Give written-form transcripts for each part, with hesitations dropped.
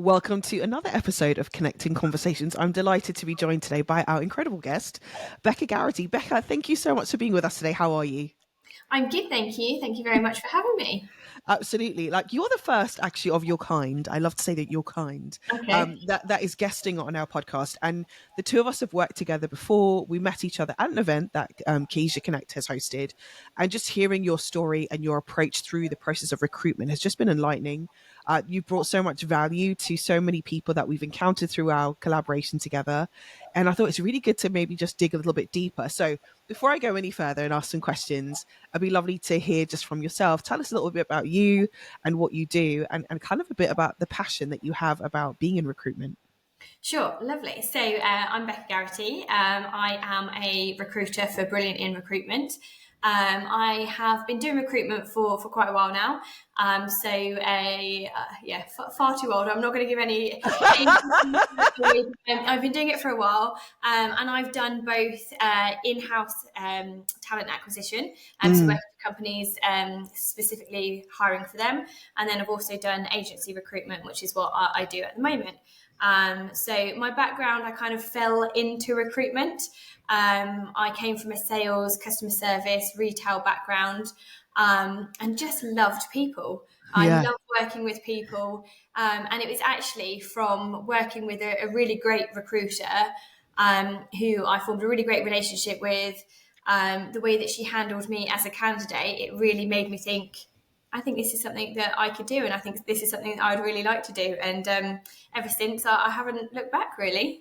Welcome to another episode of Connecting Conversations. I'm delighted to be joined today by our incredible guest, Becca Garratty. Becca, thank you so much for being with us today. How are you? I'm good, thank you. Thank you very much for having me. Absolutely. Like, you're the first actually of your kind. I love to say that you're kind. Okay. That is guesting on our podcast. And the two of us have worked together before. We met each other at an event that Cohesia Connect has hosted. And just hearing your story and your approach through the process of recruitment has just been enlightening. You've brought so much value to so many people that we've encountered through our collaboration together. And I thought it's really good to maybe just dig a little bit deeper. So before I go any further and ask some questions, it'd be lovely to hear just from yourself. Tell us a little bit about you and what you do, and kind of a bit about the passion that you have about being in recruitment. Sure, lovely. So I'm Becca Garratty. I am a recruiter for Brilliant in Recruitment. I have been doing recruitment for quite a while now. Far too old. I'm not going to give any. I've been doing it for a while, and I've done both in-house talent acquisition, so working for companies, specifically hiring for them, and then I've also done agency recruitment, which is what I do at the moment. So my background, I kind of fell into recruitment. I came from a sales, customer service, retail background, and just loved people. I love working with people. And it was actually from working with a really great recruiter, who I formed a really great relationship with. The way that she handled me as a candidate, it really made me think, I think this is something that I could do, and I think this is something that I'd really like to do. And ever since, I haven't looked back, really.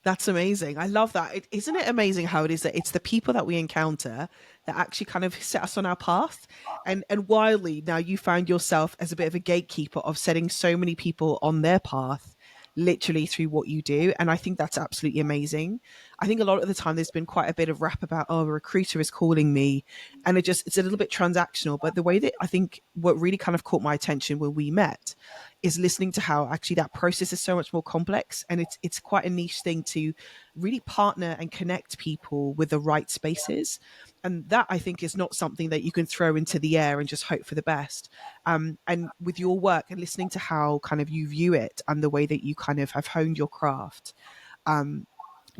That's amazing. I love that. Isn't it amazing how it is that it's the people that we encounter that actually kind of set us on our path? And wildly, now you found yourself as a bit of a gatekeeper of setting so many people on their path, literally through what you do. And I think that's absolutely amazing. I think a lot of the time there's been quite a bit of rap about, oh, a recruiter is calling me. And it's a little bit transactional. But the way that I think what really kind of caught my attention when we met is listening to how actually that process is so much more complex, and it's quite a niche thing to really partner and connect people with the right spaces. And that, I think, is not something that you can throw into the air and just hope for the best. And with your work and listening to how kind of you view it and the way that you kind of have honed your craft,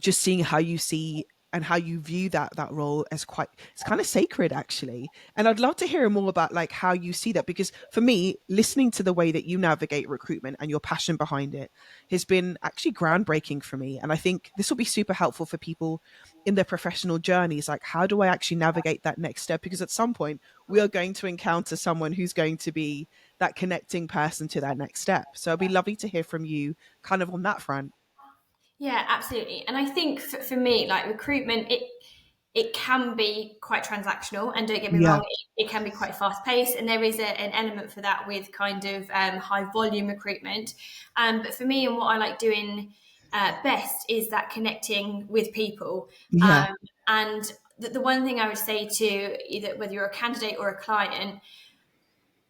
just seeing how you see and how you view that role as it's kind of sacred, actually. And I'd love to hear more about like how you see that, because for me, listening to the way that you navigate recruitment and your passion behind it has been actually groundbreaking for me. And I think this will be super helpful for people in their professional journeys. Like, how do I actually navigate that next step? Because at some point we are going to encounter someone who's going to be that connecting person to that next step. So it'd be lovely to hear from you kind of on that front. Yeah, absolutely. And I think for me, like recruitment, it can be quite transactional, and don't get me Yeah. wrong, it can be quite fast paced, and there is an element for that with kind of high volume recruitment. But for me, and what I like doing best is that connecting with people. Yeah. And the one thing I would say to either whether you're a candidate or a client,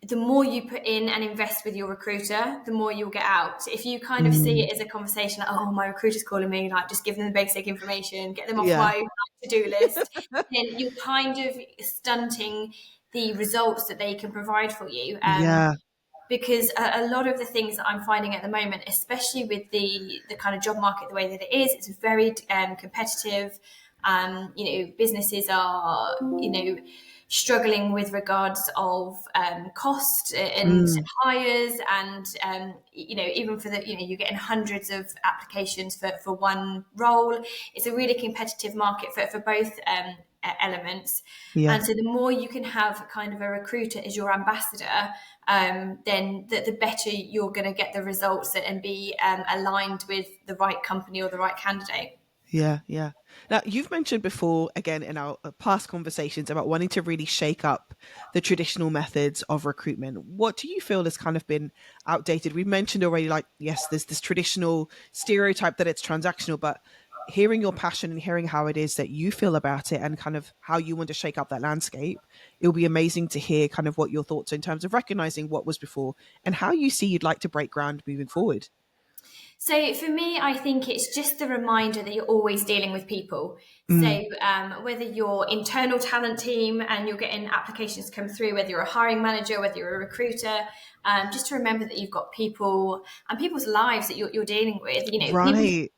the more you put in and invest with your recruiter, the more you'll get out. If you kind of see it as a conversation, like, oh, my recruiter's calling me, like just give them the basic information, get them off Yeah. my to-do list, then you're kind of stunting the results that they can provide for you. Yeah. Because a lot of the things that I'm finding at the moment, especially with the kind of job market the way that it is, it's very competitive. Businesses are, struggling with regards of cost and hires, and even for the you're getting hundreds of applications for one role. It's a really competitive market for both elements. Yeah. And so the more you can have kind of a recruiter as your ambassador, then the better you're going to get the results and be aligned with the right company or the right candidate. Yeah, yeah. Now, you've mentioned before, again, in our past conversations about wanting to really shake up the traditional methods of recruitment. What do you feel has kind of been outdated? We've mentioned already, like, yes, there's this traditional stereotype that it's transactional, but hearing your passion and hearing how it is that you feel about it and kind of how you want to shake up that landscape, it'll be amazing to hear kind of what your thoughts are in terms of recognizing what was before and how you see you'd like to break ground moving forward. So for me, I think it's just the reminder that you're always dealing with people. Mm, So whether you're internal talent team and you're getting applications come through, whether you're a hiring manager, whether you're a recruiter, just to remember that you've got people and people's lives that you're dealing with. You know, right.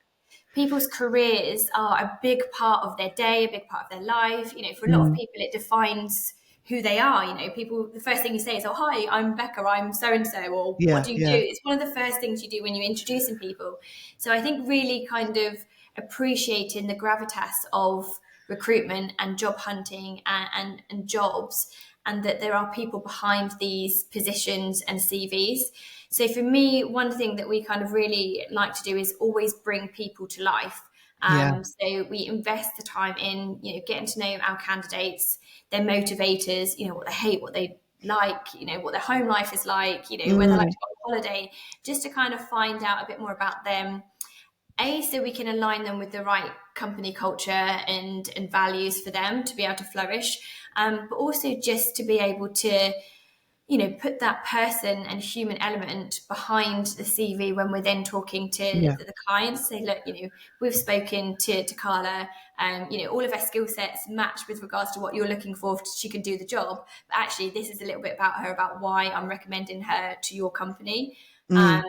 people's careers are a big part of their day, a big part of their life. You know, for a lot of Mm, people, it defines who they are. You know, people, the first thing you say is, "Oh, hi, I'm Becca, I'm so and so," or "What yeah, do you do?" yeah, It's one of the first things you do when you're introducing people. So I think really kind of appreciating the gravitas of recruitment and job hunting and jobs, and that there are people behind these positions and CVs. So for me, one thing that we kind of really like to do is always bring people to life. yeah. So we invest the time in, you know, getting to know our candidates, their motivators, you know, what they hate, what they like, you know, what their home life is like, you know, where they like Mm, to go on holiday, just to kind of find out a bit more about them. A, so we can align them with the right company culture and values for them to be able to flourish, but also just to be able to, you know, put that person and human element behind the CV when we're then talking to yeah. the clients. Say, look, you know, we've spoken to Carla, you know, all of her skill sets match with regards to what you're looking for. She can do the job, but actually, this is a little bit about her, about why I'm recommending her to your company. Mm, Um,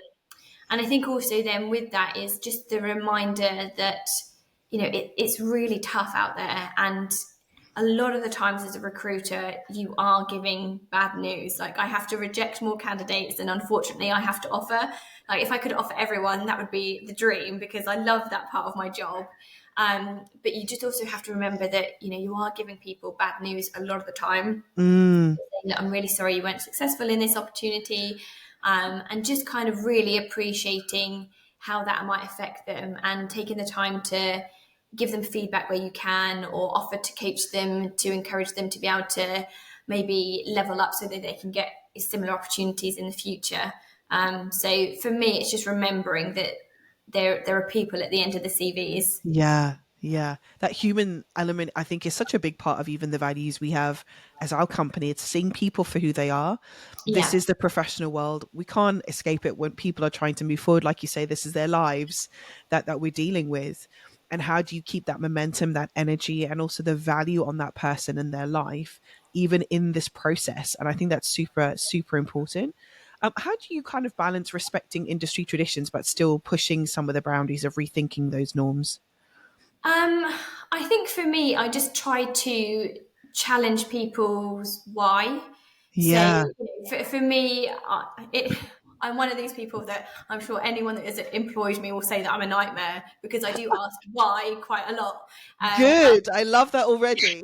and I think also then with that is just the reminder that, you know, it's really tough out there. And a lot of the times as a recruiter, you are giving bad news. Like I have to reject more candidates than unfortunately I have to offer. Like if I could offer everyone, that would be the dream because I love that part of my job. But you just also have to remember that, you know, you are giving people bad news a lot of the time. mm, Saying that I'm really sorry you weren't successful in this opportunity, and just kind of really appreciating how that might affect them and taking the time to give them feedback where you can or offer to coach them to encourage them to be able to maybe level up so that they can get similar opportunities in the future. So for me, it's just remembering that there are people at the end of the CVs. yeah, yeah. That human element, I think, is such a big part of even the values we have as our company. It's seeing people for who they are. This Yeah. is the professional world. We can't escape it when people are trying to move forward. Like you say, this is their lives that we're dealing with. And how do you keep that momentum, that energy, and also the value on that person and their life, even in this process? And I think that's super, super important. How do you kind of balance respecting industry traditions but still pushing some of the boundaries of rethinking those norms? Um, I think for me, I just try to challenge people's why. So, Yeah. you know, for me, I'm one of these people that I'm sure anyone that has employed me will say that I'm a nightmare because I do ask why quite a lot. And Good. I love that already.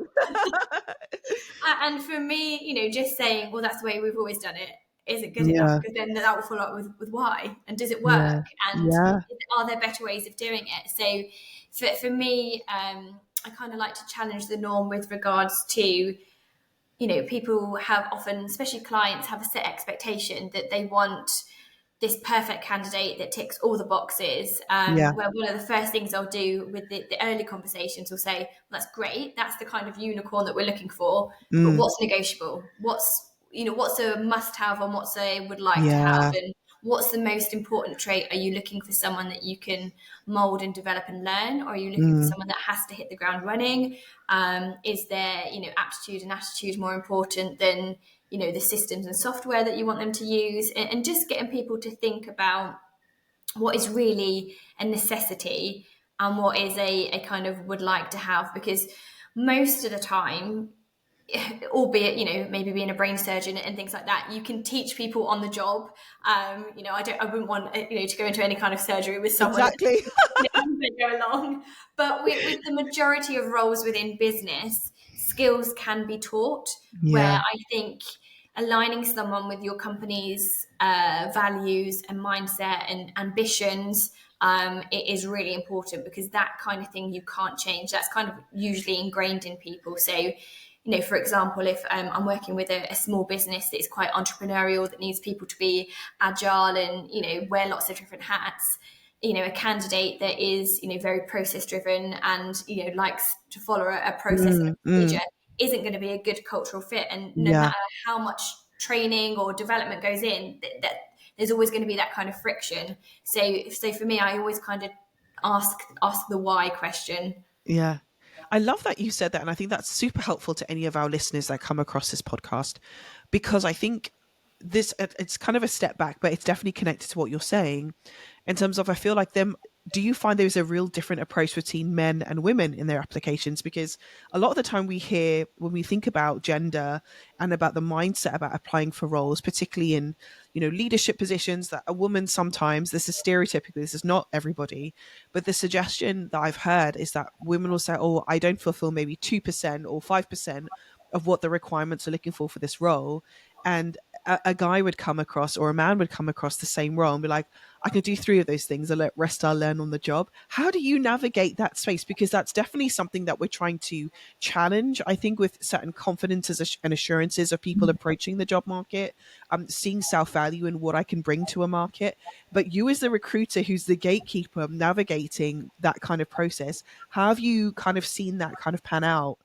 and for me, you know, just saying, well, that's the way we've always done it isn't good enough Yeah. because then that will follow up with why and does it work Yeah. and Yeah. are there better ways of doing it? So for me, I kind of like to challenge the norm with regards to, you know, people have often, especially clients, have a set expectation that they want this perfect candidate that ticks all the boxes. Yeah. Where one of the first things I'll do with the early conversations will say, well, that's great. That's the kind of unicorn that we're looking for. But Mm. what's negotiable? What's, you know, what's a must have and what's a would like to have? Yeah. And what's the most important trait? Are you looking for someone that you can mold and develop and learn? Or are you looking for Mm. someone that has to hit the ground running? Is their, you know, aptitude and attitude more important than, you know, the systems and software that you want them to use? And just getting people to think about what is really a necessity and what is a kind of would like to have, because most of the time, albeit, you know, maybe being a brain surgeon and things like that, you can teach people on the job. You know, I wouldn't want, you know, to go into any kind of surgery with someone that Exactly. doesn't go along. But with the majority of roles within business, skills can be taught. Where Yeah. I think aligning someone with your company's values and mindset and ambitions, it is really important because that kind of thing you can't change. That's kind of usually ingrained in people. So, you know, for example, if I'm working with a small business that is quite entrepreneurial, that needs people to be agile and, you know, wear lots of different hats, you know, a candidate that is, you know, very process driven and, you know, likes to follow a process and Mm. a Mm. procedure isn't going to be a good cultural fit. And no Yeah. matter how much training or development goes in, that there's always going to be that kind of friction. So for me, I always kind of ask the why question. Yeah. I love that you said that. And I think that's super helpful to any of our listeners that come across this podcast, because I think it's kind of a step back, but it's definitely connected to what you're saying in terms of, I feel like do you find there's a real different approach between men and women in their applications? Because a lot of the time we hear, when we think about gender and about the mindset about applying for roles, particularly in, leadership positions, that a woman sometimes, this is stereotypically, this is not everybody, but the suggestion that I've heard is that women will say, oh, I don't fulfill maybe 2% or 5% of what the requirements are looking for this role. And a guy would come across, or a man would come across the same role and be like, I can do 3 of those things, and let rest I'll learn on the job. How do you navigate that space? Because that's definitely something that we're trying to challenge, I think, with certain confidences and assurances of people approaching the job market, seeing self-value in what I can bring to a market. But you, as the recruiter who's the gatekeeper navigating that kind of process, how have you kind of seen that kind of pan out?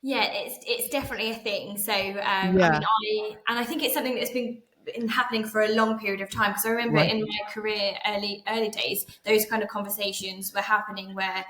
Yeah, it's definitely a thing. So I mean, Yeah. I think it's something that's been happening for a long period of time, because I remember Right. in my career early days, those kind of conversations were happening where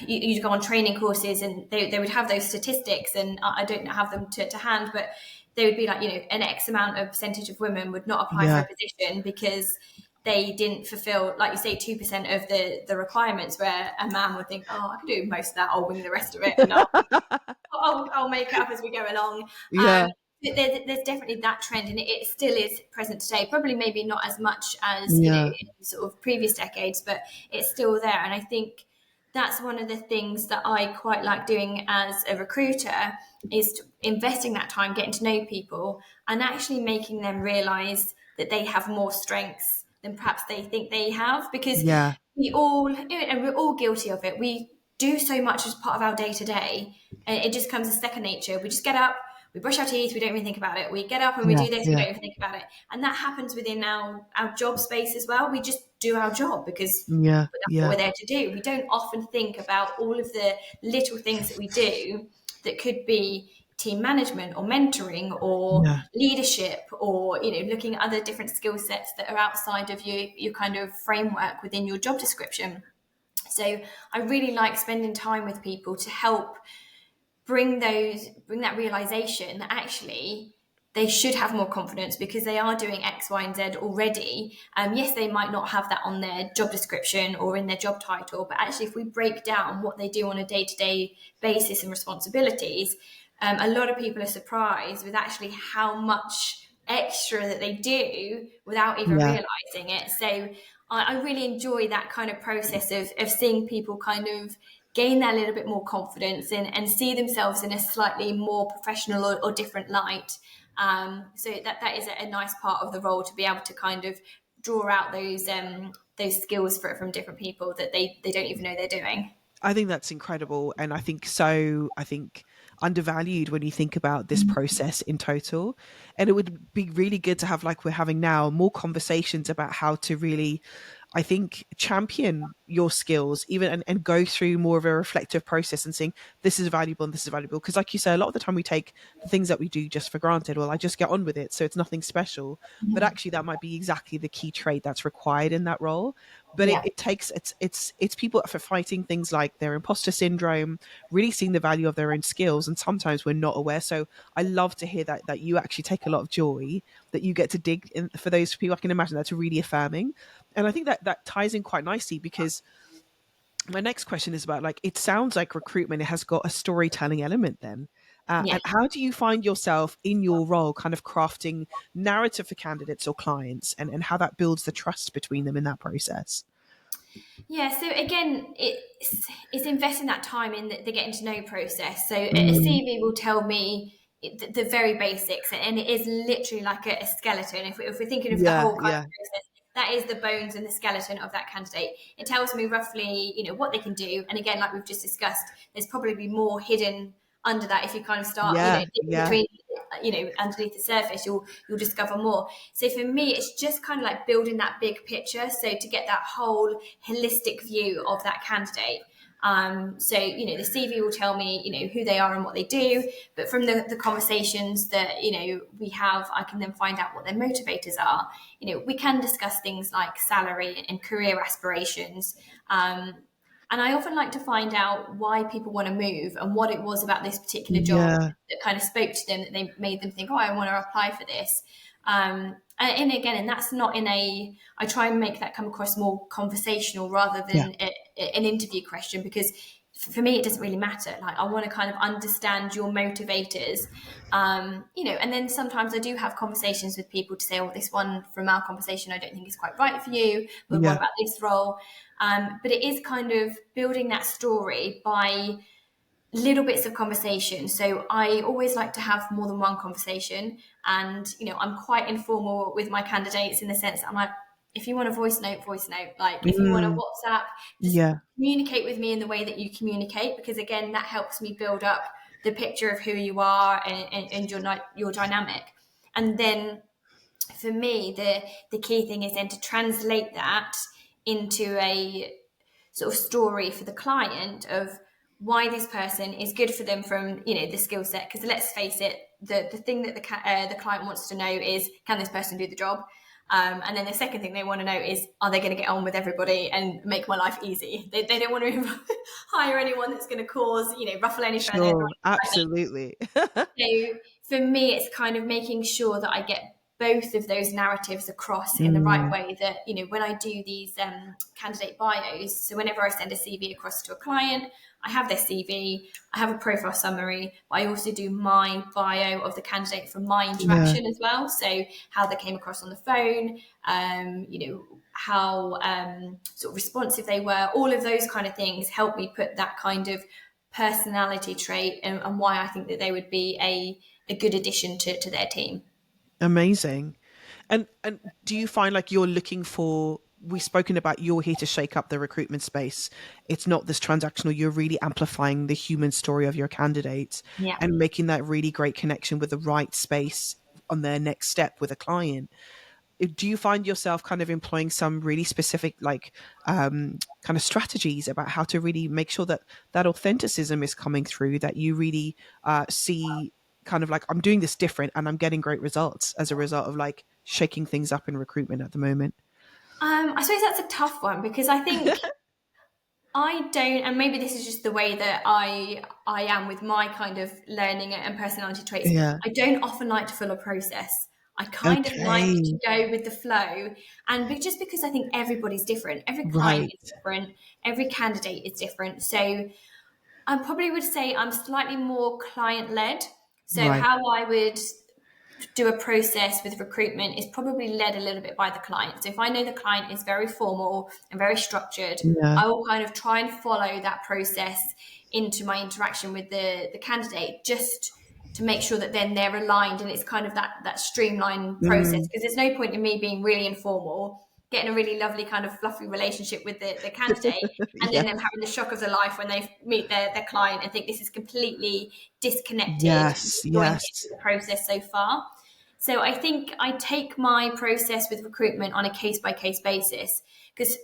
you'd go on training courses and they would have those statistics, and I don't have them to hand, but they would be like, an X amount of percentage of women would not apply for a Yeah. position because they didn't fulfill, like you say, 2% of the requirements, where a man would think, oh, I can do most of that, I'll wing the rest of it, and I'll make it up as we go along. Yeah. There's definitely that trend, and it still is present today. Probably maybe not as much as Yeah. in sort of previous decades, but it's still there. And I think that's one of the things that I quite like doing as a recruiter, is investing that time getting to know people and actually making them realize that they have more strengths than perhaps they think they have, because Yeah. we're all guilty of it. We do so much as part of our day to day, and it just comes as second nature. We just get up, we brush our teeth, we don't even think about it. We get up and we Yeah. do this, we Yeah. don't even think about it. And that happens within our job space as well. We just do our job because Yeah. that's what Yeah. we're there to do. We don't often think about all of the little things that we do that could be team management or mentoring or Yeah. leadership, or looking at other different skill sets that are outside of your kind of framework within your job description. So I really like spending time with people to help bring that realization that actually they should have more confidence because they are doing X, Y, and Z already. Yes, they might not have that on their job description or in their job title, but actually, if we break down what they do on a day-to-day basis and responsibilities, a lot of people are surprised with actually how much extra that they do without even Yeah. realizing it. So I really enjoy that kind of process of seeing people kind of gain that little bit more confidence and see themselves in a slightly more professional or different light. So that is a nice part of the role, to be able to kind of draw out those skills from different people that they don't even know they're doing. I think that's incredible. And I think undervalued when you think about this process in total. And it would be really good to have, like we're having now, more conversations about how to really, I think, champion your skills, even and go through more of a reflective process and saying, this is valuable and this is valuable. Because like you say, a lot of the time we take the things that we do just for granted. Well, I just get on with it, so it's nothing special. But actually that might be exactly the key trait that's required in that role. But Yeah. it takes it's people for fighting things like their imposter syndrome, really seeing the value of their own skills, and sometimes we're not aware. So I love to hear that you actually take a lot of joy that you get to dig in for those people. I can imagine that's really affirming. And I think that ties in quite nicely, because my next question is about, like, it sounds like recruitment has got a storytelling element then. Yeah. And how do you find yourself in your role kind of crafting narrative for candidates or clients, and how that builds the trust between them in that process? Yeah, so again, it's investing that time in the getting to know process. So a Mm, CV will tell me the very basics, and it is literally like a skeleton. If we're thinking of the yeah, whole kind of yeah, process, that is the bones and the skeleton of that candidate. It tells me roughly, what they can do. And again, like we've just discussed, there's probably more hidden under that. If you kind of start, yeah, digging yeah, between, underneath the surface, you'll discover more. So for me, it's just kind of like building that big picture. So to get that whole holistic view of that candidate. So, the CV will tell me, who they are and what they do. But from the conversations that, we have, I can then find out what their motivators are. We can discuss things like salary and career aspirations. And I often like to find out why people want to move and what it was about this particular job Yeah. that kind of spoke to them, that they made them think, oh, I want to apply for this. And that's not I try and make that come across more conversational rather Yeah. than an interview question, because for me, it doesn't really matter. Like, I want to kind of understand your motivators, and then sometimes I do have conversations with people to say, oh, this one from our conversation, I don't think is quite right for you, but what Yeah. about this role? But it is kind of building that story by little bits of conversation. So I always like to have more than one conversation. And, I'm quite informal with my candidates in the sense that I'm like, if you want a voice note, voice note. Like, if you want a Mm, WhatsApp, just yeah. communicate with me in the way that you communicate, because again, that helps me build up the picture of who you are and your dynamic. And then for me, the key thing is then to translate that into a sort of story for the client of why this person is good for them from the skill set. Because let's face it, the thing that the client wants to know is, can this person do the job? And then the second thing they want to know is, are they going to get on with everybody and make my life easy? They don't want to hire anyone that's going to cause ruffle any feathers. Sure. Absolutely. So for me, it's kind of making sure that I get both of those narratives across in the right Mm, way. That, when I do these candidate bios, so whenever I send a CV across to a client, I have their CV, I have a profile summary, but I also do my bio of the candidate from my yeah. interaction as well. So how they came across on the phone, how sort of responsive they were, all of those kind of things help me put that kind of personality trait and why I think that they would be a good addition to their team. Amazing. And do you find like you're looking for, we've spoken about, you're here to shake up the recruitment space. It's not this transactional, you're really amplifying the human story of your candidates Yeah. and making that really great connection with the right space on their next step with a client. Do you find yourself kind of employing some really specific like kind of strategies about how to really make sure that that authenticism is coming through, that you really see kind of like, I'm doing this different and I'm getting great results as a result of like shaking things up in recruitment at the moment? I suppose that's a tough one, because I think I don't, and maybe this is just the way that I am with my kind of learning and personality traits. Yeah. I don't often like to follow a process. I kind of like to Okay. go with the flow, and just because I think everybody's different, every client Right. is different, every candidate is different. So I probably would say I'm slightly more client led. So Right. how I would do a process with recruitment is probably led a little bit by the client. So if I know the client is very formal and very structured, Yeah. I will kind of try and follow that process into my interaction with the candidate, just to make sure that then they're aligned and it's kind of that streamlined process. Mm, Because there's no point in me being really informal, getting a really lovely kind of fluffy relationship with the candidate, and then yes. them having the shock of their life when they meet their client and think this is completely disconnected and Yes. disjointed Yes. with the process so far. So I think I take my process with recruitment on a case by case basis, because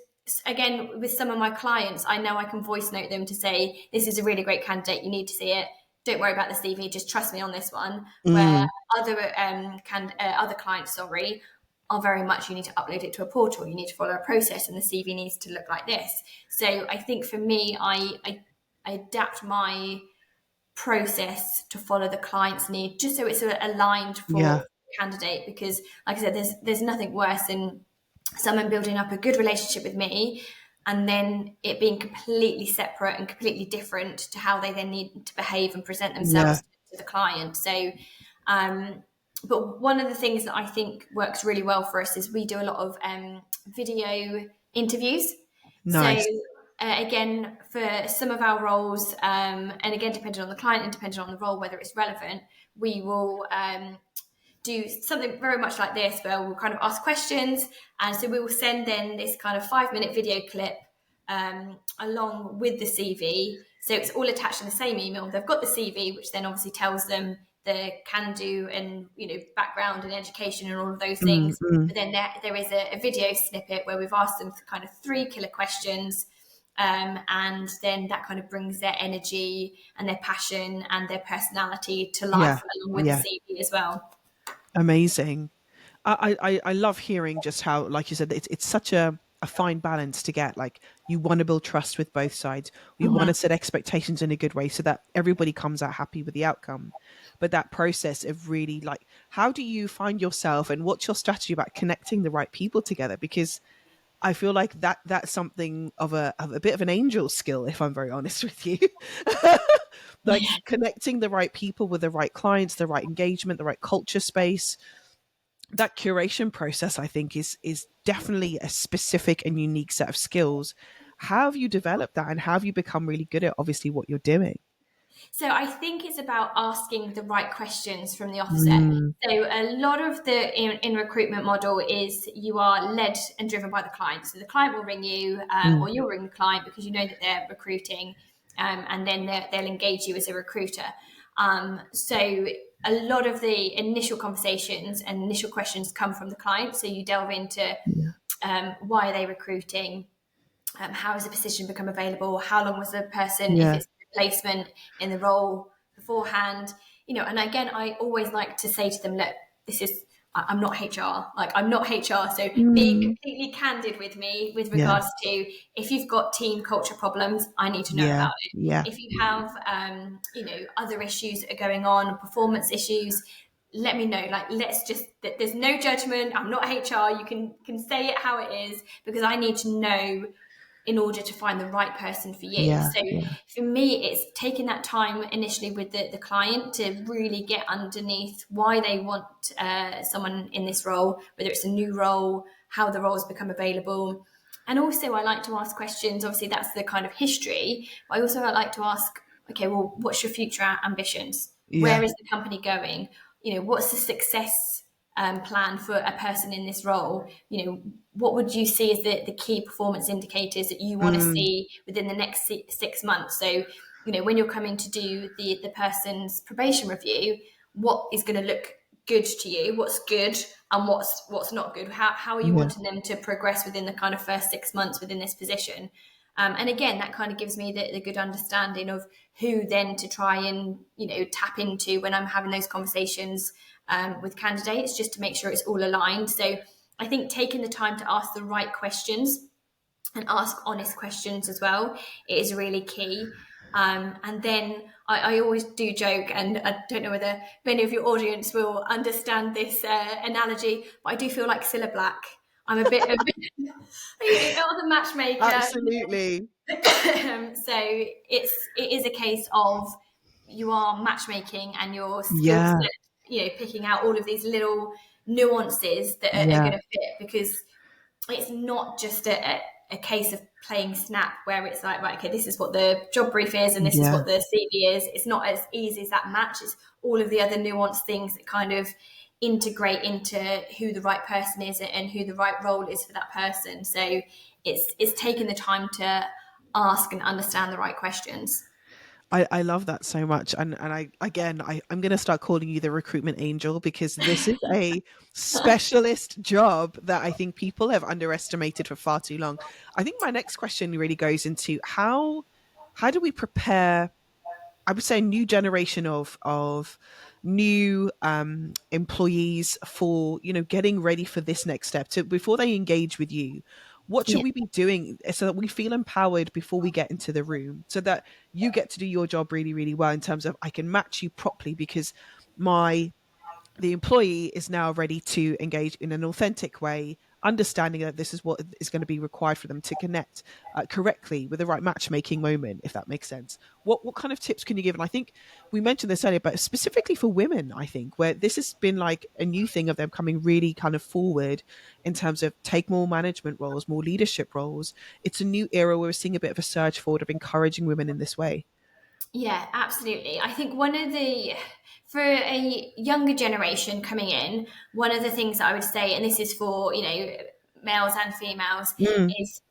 again, with some of my clients, I know I can voice note them to say, this is a really great candidate, you need to see it. Don't worry about the CV, just trust me on this one. Where Mm, other clients, sorry, are very much, you need to upload it to a portal, you need to follow a process, and the CV needs to look like this. So I think for me, I adapt my process to follow the client's need, just so it's aligned for yeah. the candidate. Because, like I said, there's nothing worse than someone building up a good relationship with me and then it being completely separate and completely different to how they then need to behave and present Yeah. themselves to the client. So, but one of the things that I think works really well for us is we do a lot of video interviews. So Nice. again, for some of our roles, and again, depending on the client and depending on the role, whether it's relevant, we will do something very much like this, where we'll kind of ask questions. And so we will send then this kind of 5-minute video clip along with the CV. So it's all attached in the same email. They've got the CV, which then obviously tells them the can do and background and education and all of those Mm, things. mm, But then there is a video snippet where we've asked them kind of 3 killer questions, and then that kind of brings their energy and their passion and their personality to Yeah. life along with the Yeah. CV as well. Amazing. I love hearing just how, like you said, it's such a fine balance to get. Like, you want to build trust with both sides. You want to set expectations in a good way so that everybody comes out happy with the outcome. But that process of really, like, how do you find yourself and what's your strategy about connecting the right people together? Because I feel like that's something of a bit of an angel skill, if I'm very honest with you. Like, connecting the right people with the right clients, the right engagement, the right culture space. That curation process, I think, is definitely a specific and unique set of skills. How have you developed that, and how have you become really good at obviously what you're doing? So I think it's about asking the right questions from the offset. Mm, So a lot of the in recruitment model is you are led and driven by the client. So the client will ring you, mm, or you'll ring the client because you know that they're recruiting, and then they'll engage you as a recruiter. So a lot of the initial conversations and initial questions come from the client. So you delve into yeah, why are they recruiting, how has the position become available, how long was the person, if yeah, it's a replacement in the role beforehand, and again, I always like to say to them, look, this is, I'm not HR, like I'm not HR, so be mm, completely candid with me with yeah, regards to if you've got team culture problems, I need to know yeah, about it. yeah, If you have other issues that are going on, performance issues, let me know. Like, let's just, there's no judgment, I'm not HR, you can say it how it is, because I need to know in order to find the right person for you. yeah, So yeah, for me, it's taking that time initially with the client to really get underneath why they want someone in this role, whether it's a new role, how the role has become available. And also, I like to ask questions. Obviously, that's the kind of history. But I also like to ask, okay, well, what's your future ambitions? Where yeah, is the company going? What's the success plan for a person in this role? What would you see as the key performance indicators that you want to mm, see within the next 6 months? So, when you're coming to do the person's probation review, what is going to look good to you? What's good and what's not good? How are you yeah. wanting them to progress within the kind of first 6 months within this position? And again, that kind of gives me the good understanding of who then to try and tap into when I'm having those conversations with candidates, just to make sure it's all aligned. So I think taking the time to ask the right questions and ask honest questions as well is really key. And then I always do joke, and I don't know whether many of your audience will understand this analogy, but I do feel like Cilla Black. I'm a bit of a matchmaker. Absolutely. So it is a case of you are matchmaking and your skill Yeah, set, picking out all of these little nuances that are yeah, going to fit, because it's not just a case of playing snap where it's like, right, okay, this is what the job brief is and this is yeah. what the CV is. It's not as easy as that match. It's all of the other nuanced things that kind of integrate into who the right person is and who the right role is for that person. So it's taking the time to ask and understand the right questions. I love that so much. And I'm gonna start calling you the recruitment angel, because this is a specialist job that I think people have underestimated for far too long. I think my next question really goes into how do we prepare, I would say, a new generation of new employees for getting ready for this next step, to before they engage with you. What should Yeah. we be doing so that we feel empowered before we get into the room, so that you get to do your job really, really well, in terms of I can match you properly because my the employee is now ready to engage in an authentic way, understanding that this is what is going to be required for them to connect correctly with the right matchmaking moment, if that makes sense. What kind of tips can you give? And I think we mentioned this earlier, but specifically for women, I think, where this has been like a new thing of them coming really kind of forward in terms of take more management roles, more leadership roles. It's a new era where we're seeing a bit of a surge forward of encouraging women in this way. Yeah, absolutely. I think for a younger generation coming in, one of the things that I would say, and this is for, males and females, Mm, is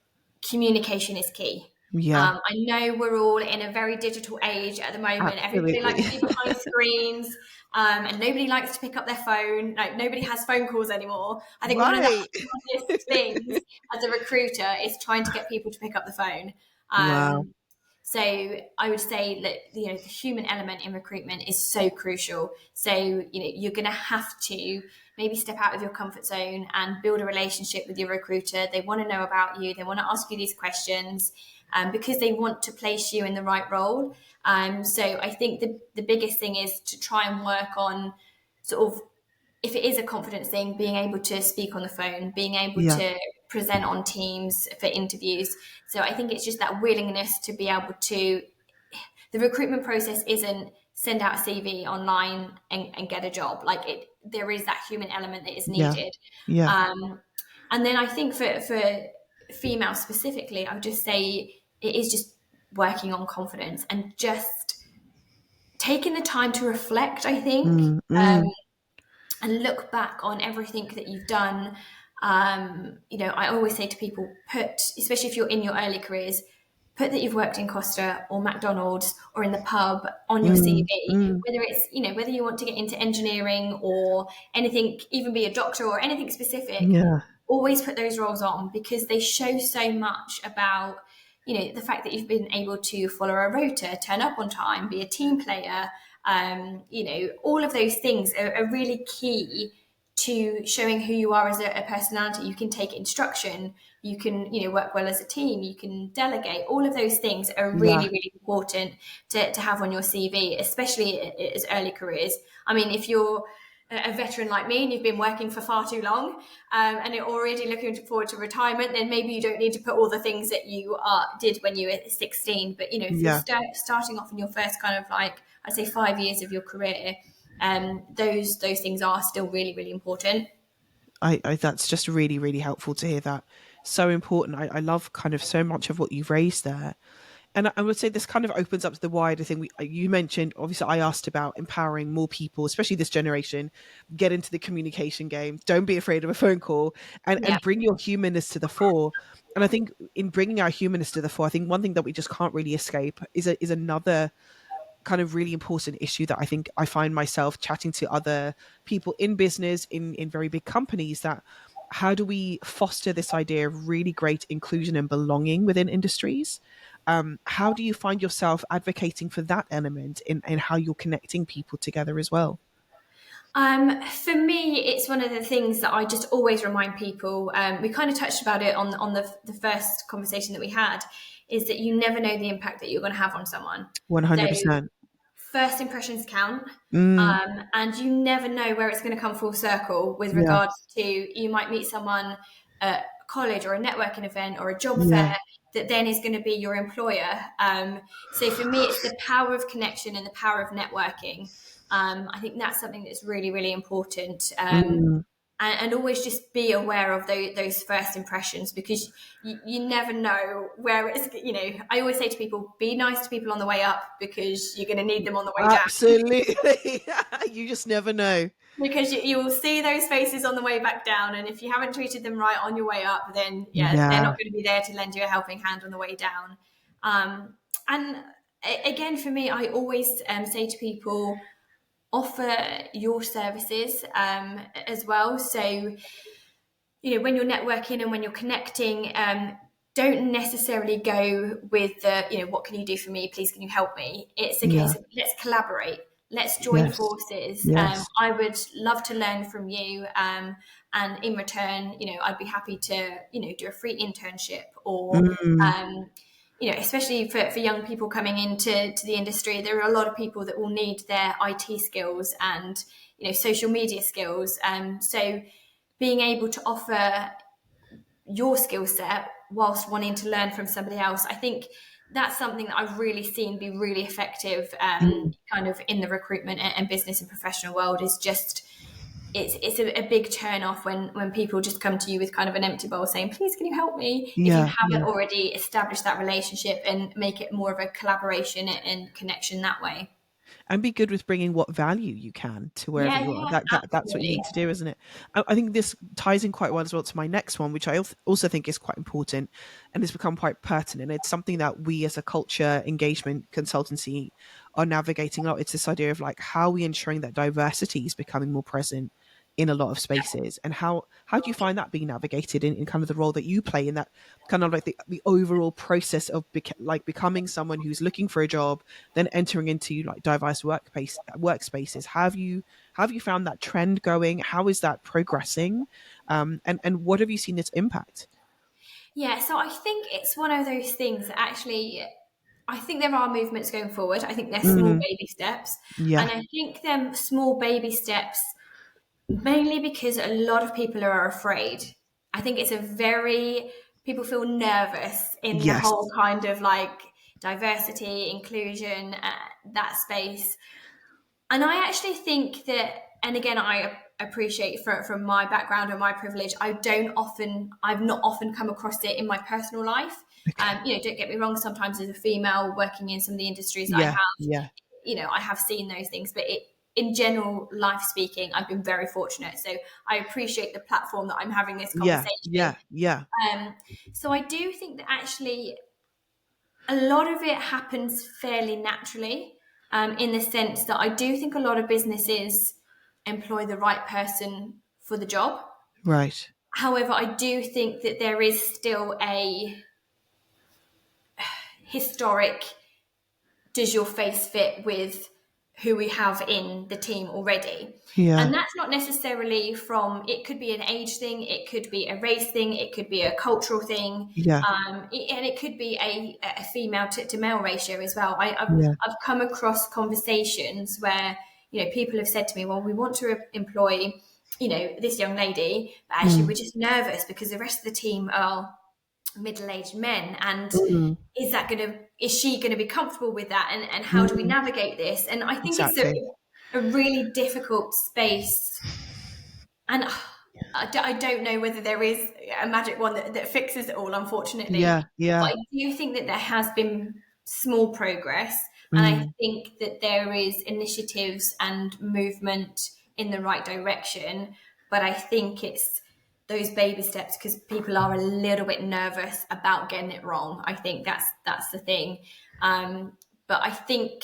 communication is key. yeah, I know we're all in a very digital age at the moment. Everybody likes absolutely. to be behind screens, and nobody likes to pick up their phone. Like, nobody has phone calls anymore. I think one of the Right. hardest things as a recruiter is trying to get people to pick up the phone. Wow. So I would say that the human element in recruitment is so crucial. So you're going to have to maybe step out of your comfort zone and build a relationship with your recruiter. They want to know about you. They want to ask you these questions because they want to place you in the right role. So I think the biggest thing is to try and work on sort of, if it is a confidence thing, being able to speak on the phone, being able Yeah. to present on Teams for interviews. So I think it's just that willingness to be able to, the recruitment process isn't send out a CV online and get a job. Like there is that human element that is Yeah. needed. Yeah. And then I think for females specifically, I would just say it is just working on confidence and just taking the time to reflect, I think. Mm, mm. And look back on everything that you've done. I always say to people, especially if you're in your early careers, put that you've worked in Costa or McDonald's or in the pub on your Mm, CV, mm. whether it's, whether you want to get into engineering or anything, even be a doctor or anything specific, Yeah. always put those roles on because they show so much about, the fact that you've been able to follow a rota, turn up on time, be a team player. All of those things are really key to showing who you are as a personality. You can take instruction, you can, work well as a team, you can delegate. All of those things are Yeah. really, really important to have on your CV, especially as early careers. I mean, if you're a veteran like me and you've been working for far too long and you're already looking forward to retirement, then maybe you don't need to put all the things that you did when you were 16. But if you're Yeah. starting off in your first kind of, like, I'd say 5 years of your career, those things are still really, really important. I that's just really, really helpful to hear that. So important. I love kind of so much of what you've raised there. And I would say this kind of opens up to the wider thing. You mentioned, obviously, I asked about empowering more people, especially this generation, get into the communication game. Don't be afraid of a phone call, Yeah. and bring your humanness to the fore. And I think in bringing our humanness to the fore, I think one thing that we just can't really escape is another kind of really important issue that I think I find myself chatting to other people in business, in very big companies, that how do we foster this idea of really great inclusion and belonging within industries? How do you find yourself advocating for that element in how you're connecting people together as well? For me, it's one of the things that I just always remind people. We kind of touched about it on the first conversation that we had, is that you never know the impact that you're going to have on someone. So 100%. first impressions count, Mm, and you never know where it's going to come full circle with yeah. regards to, you might meet someone at college or a networking event or a job Yeah. fair that then is going to be your employer. So for me, it's the power of connection and the power of networking. I think that's something that's really, really important. Mm, And always just be aware of those first impressions, because you never know where it's, I always say to people, be nice to people on the way up because you're going to need them on the way down. absolutely. You just never know. Because you will see those faces on the way back down, and if you haven't treated them right on your way up, then yeah, they're Yeah. not going to be there to lend you a helping hand on the way down. And again, for me, I always say to people, offer your services as well. So when you're networking and when you're connecting, don't necessarily go with the, what can you do for me? Please, can you help me? It's a Yeah. case of, let's collaborate. Let's join Yes. forces. Yes. I would love to learn from you. And in return, I'd be happy to, do a free internship or, Mm, especially for young people coming into the industry, there are a lot of people that will need their IT skills and, social media skills. So being able to offer your skill set whilst wanting to learn from somebody else, I think that's something that I've really seen be really effective, mm. kind of in the recruitment and business and professional world. Is just, it's a big turn off when people just come to you with kind of an empty bowl saying, please, can you help me, if you Yeah. haven't Yeah. already established that relationship and make it more of a collaboration and connection that way. And be good with bringing what value you can to wherever Yeah, you are. yeah, That's what you absolutely. need to do, isn't it? I think this ties in quite well as well to my next one, which I also think is quite important and has become quite pertinent. It's something that we as a culture engagement consultancy are navigating a lot. It's this idea of like, how are we ensuring that diversity is becoming more present in a lot of spaces. And how do you find that being navigated in kind of the role that you play in that kind of like the overall process of becoming someone who's looking for a job, then entering into like diverse workspaces? Have you found that trend going? How is that progressing? And what have you seen its impact? Yeah, so I think it's one of those things that actually, I think there are movements going forward. I think they're small Mm, baby steps. yeah, And I think them small baby steps mainly because a lot of people are afraid. I think it's a very, people feel nervous in the yes, whole kind of like diversity, inclusion, that space. And I actually think that, and again, I appreciate from my background and my privilege, I've not often come across it in my personal life. okay, Don't get me wrong, sometimes as a female working in some of the industries that I yeah, have, yeah, I have seen those things, but in general life speaking, I've been very fortunate. So I appreciate the platform that I'm having this yeah, conversation. yeah, yeah, Um, so I do think that actually a lot of it happens fairly naturally, in the sense that I do think a lot of businesses employ the right person for the job. right, However, I do think that there is still a historic, does your face fit with who we have in the team already? yeah, And that's not necessarily from, it could be an age thing, it could be a race thing, it could be a cultural thing, yeah, and it could be a female to male ratio as well. yeah, I've come across conversations where, people have said to me, well, we want to employ, this young lady, but actually mm, we're just nervous because the rest of the team are middle-aged men, and mm, is she going to be comfortable with that, and how do we mm, navigate this? And I think it's exactly, a really difficult space, and I don't know whether there is a magic one that fixes it all, unfortunately. yeah, yeah, But I do think that there has been small progress, and I mm, think that there is initiatives and movement in the right direction. But I think it's those baby steps because people are a little bit nervous about getting it wrong. I think that's the thing. But I think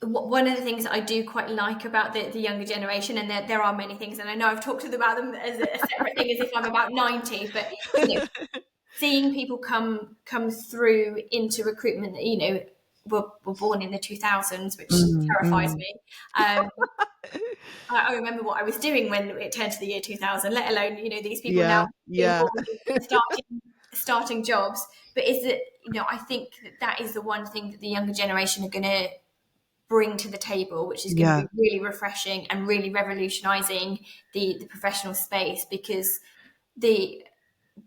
one of the things that I do quite like about the younger generation, and there are many things, and I know I've talked about them as a separate thing as if I'm about 90, but seeing people come through into recruitment that were born in the 2000s, which mm, terrifies mm, me. I remember what I was doing when it turned to the year 2000, let alone these people now yeah, being yeah, born starting jobs. But is it I think that is the one thing that the younger generation are going to bring to the table, which is going to yeah, be really refreshing and really revolutionizing the professional space, because the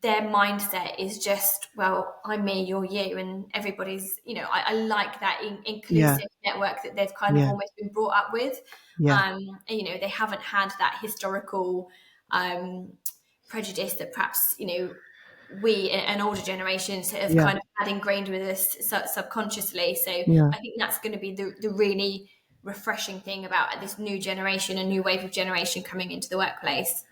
their mindset is just, well, I'm me, you're you, and everybody's, I like that yeah, inclusive network that they've kind of yeah, almost been brought up with. yeah, They haven't had that historical um, prejudice that perhaps, we, an older generations, have yeah, kind of had ingrained with us subconsciously. So yeah. I think that's going to be the really refreshing thing about this new generation, a new wave of generation coming into the workplace.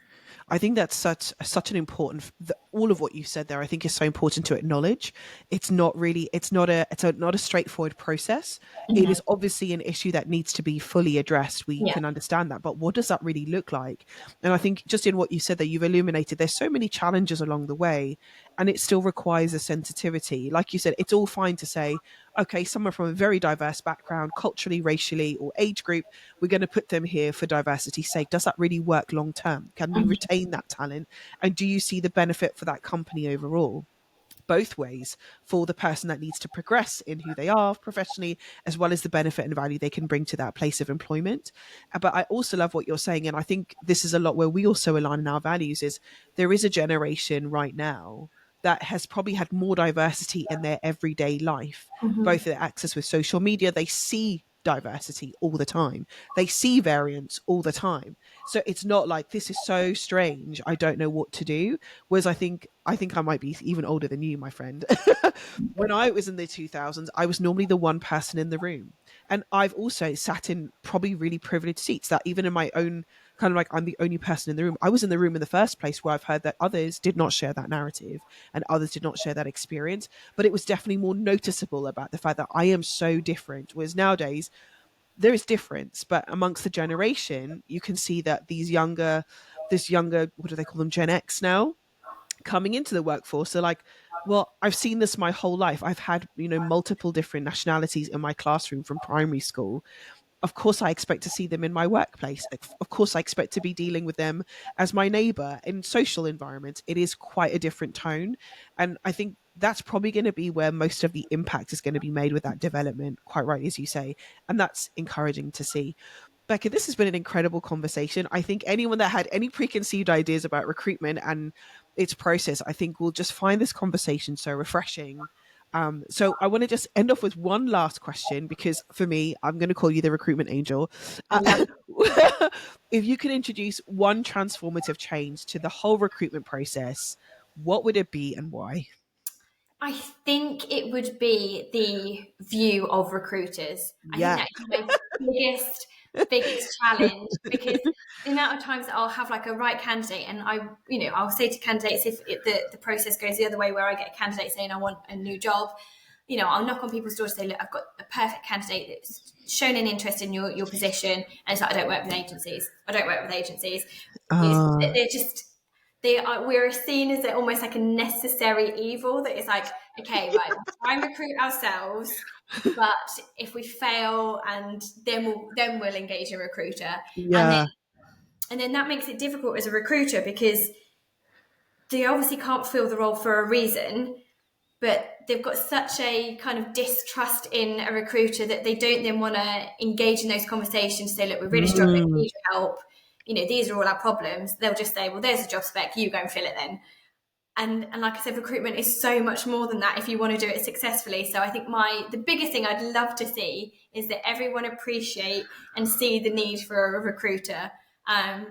I think that's such an important. All of what you said there, I think, is so important to acknowledge. It's not really. Not a straightforward process. It Mhm. is obviously an issue that needs to be fully addressed. We Yeah. can understand that, but what does that really look like? And I think just in what you said, that you've illuminated, there's so many challenges along the way, and it still requires a sensitivity. Like you said, it's all fine to say, okay, someone from a very diverse background, culturally, racially, or age group, we're going to put them here for diversity's sake. Does that really work long term? Can we retain that talent? And do you see the benefit for that company overall? Both ways, for the person that needs to progress in who they are professionally, as well as the benefit and value they can bring to that place of employment. But I also love what you're saying, and I think this is a lot where we also align in our values. Is there is a generation right now that has probably had more diversity in their everyday life, Mhm. both their access with social media. They see diversity all the time, they see variance all the time, so it's not like, this is so strange, I don't know what to do. Whereas I think I might be even older than you, my friend. When I was in the 2000s, I was normally the one person in the room. And I've also sat in probably really privileged seats that even in my own kind of like, I'm the only person in the room. I was in the room in the first place where I've heard that others did not share that narrative and others did not share that experience. But it was definitely more noticeable about the fact that I am so different. Whereas nowadays, there is difference, but amongst the generation, you can see that this younger, what do they call them, Gen X now, coming into the workforce. So like, well, I've seen this my whole life. I've had, multiple different nationalities in my classroom from primary school. Of course I expect to see them in my workplace. Of course I expect to be dealing with them as my neighbor in social environments. It is quite a different tone. And I think that's probably going to be where most of the impact is going to be made with that development, quite right, as you say. And that's encouraging to see. Becca, this has been an incredible conversation. I think anyone that had any preconceived ideas about recruitment and its process, I think will just find this conversation so refreshing. So I want to just end off with one last question, because for me, I'm going to call you the recruitment angel. I love it. If you could introduce one transformative change to the whole recruitment process, what would it be and why? I think it would be the view of recruiters. I think Yeah. that is my biggest challenge, because the amount of times that I'll have like a right candidate, and I'll say to candidates, if the process goes the other way, where I get a candidate saying I want a new job, I'll knock on people's doors and say, look, I've got a perfect candidate that's shown an interest in your position, and it's like, I don't work with agencies. I don't work with agencies. Uh, They're just we're seen as almost like a necessary evil, that is like, okay, right, we'll try and recruit ourselves, but if we fail, and then we'll engage a recruiter, and then yeah. that makes it difficult as a recruiter, because they obviously can't fill the role for a reason, but they've got such a kind of distrust in a recruiter that they don't then want to engage in those conversations, say, look, we're really struggling, we Mm, need your help, these are all our problems. They'll just say, well, there's a job spec, you go and fill it then. And like I said, recruitment is so much more than that if you want to do it successfully. So I think the biggest thing I'd love to see is that everyone appreciate and see the need for a recruiter.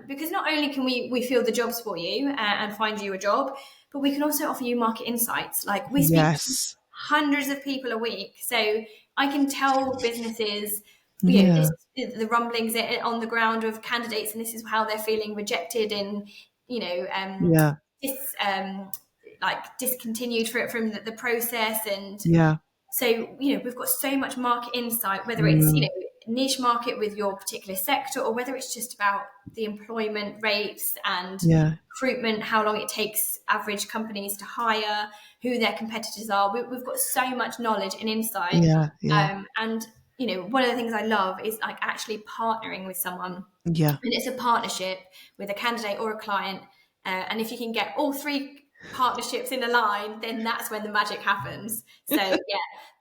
Because not only can we fill the jobs for you, and find you a job, but we can also offer you market insights. Like, we speak to yes. hundreds of people a week, so I can tell businesses, Yeah. this is the rumblings on the ground of candidates, and this is how they're feeling rejected, and you know um, Yeah. dis, like discontinued from the process. And Yeah. so, we've got so much market insight, whether it's, Mm, niche market with your particular sector, or whether it's just about the employment rates and yeah. recruitment, how long it takes average companies to hire, who their competitors are. We've got so much knowledge and insight. Yeah. Yeah. And, one of the things I love is like actually partnering with someone, Yeah. and it's a partnership with a candidate or a client. And if you can get all three partnerships in a line, then that's when the magic happens. So yeah,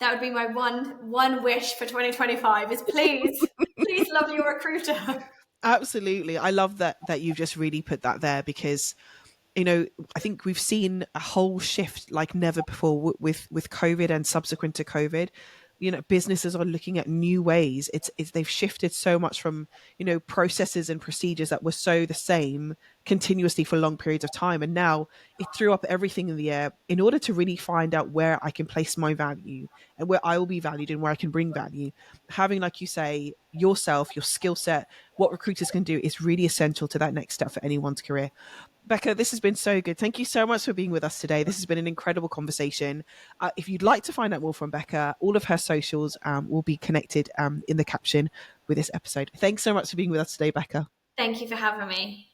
that would be my one wish for 2025, is please love your recruiter. Absolutely. I love that you've just really put that there, because I think we've seen a whole shift like never before with COVID and subsequent to COVID. Businesses are looking at new ways. It's they've shifted so much from processes and procedures that were so the same continuously for long periods of time, and now it threw up everything in the air in order to really find out where I can place my value and where I will be valued and where I can bring value. Having, like you say, yourself, your skill set, what recruiters can do is really essential to that next step for anyone's career. Becca, this has been so good. Thank you so much for being with us today. This has been an incredible conversation. If you'd like to find out more from Becca, all of her socials will be connected in the caption with this episode. Thanks so much for being with us today, Becca. Thank you for having me.